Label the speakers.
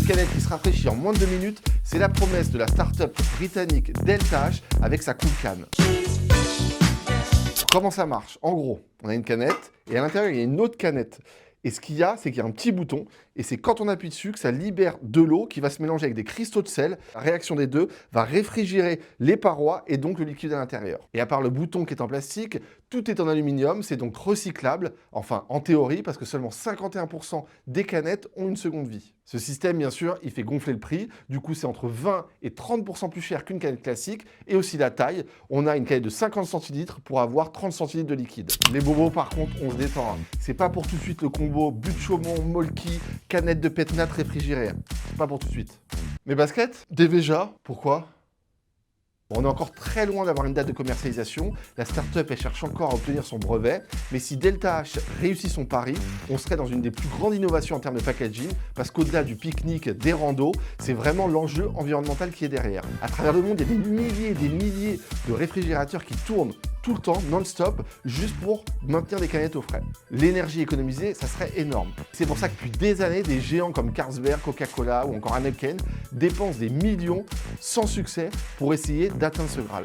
Speaker 1: canette qui se rafraîchit en moins de 2 minutes, c'est la promesse de la start-up britannique Delta H avec sa Cool Can. Comment ça marche? En gros, on a une canette et à l'intérieur, il y a une autre canette. Et ce qu'il y a, c'est qu'il y a un petit bouton, et c'est quand on appuie dessus que ça libère de l'eau qui va se mélanger avec des cristaux de sel. La réaction des deux va réfrigérer les parois et donc le liquide à l'intérieur. Et à part le bouton qui est en plastique, tout est en aluminium, c'est donc recyclable, enfin en théorie, parce que seulement 51% des canettes ont une seconde vie. Ce système, bien sûr, il fait gonfler le prix, du coup c'est entre 20 et 30% plus cher qu'une canette classique, et aussi la taille, on a une canette de 50 centilitres pour avoir 30 centilitres de liquide. Les bobos par contre, on se détend, hein. C'est pas pour tout de suite le combo but de chaumon, molki, canette de pétnat réfrigérée. Pas pour tout de suite. Mes baskets? Déjà, pourquoi? On est encore très loin d'avoir une date de commercialisation. La start-up elle cherche encore à obtenir son brevet. Mais si Delta H réussit son pari, on serait dans une des plus grandes innovations en termes de packaging, parce qu'au-delà du pique-nique, des randos, c'est vraiment l'enjeu environnemental qui est derrière. À travers le monde, il y a des milliers et des milliers de réfrigérateurs qui tournent tout le temps, non-stop, juste pour maintenir des canettes au frais. L'énergie économisée, ça serait énorme. C'est pour ça que depuis des années, des géants comme Carlsberg, Coca-Cola ou encore Heineken dépensent des millions sans succès pour essayer d'atteindre ce Graal.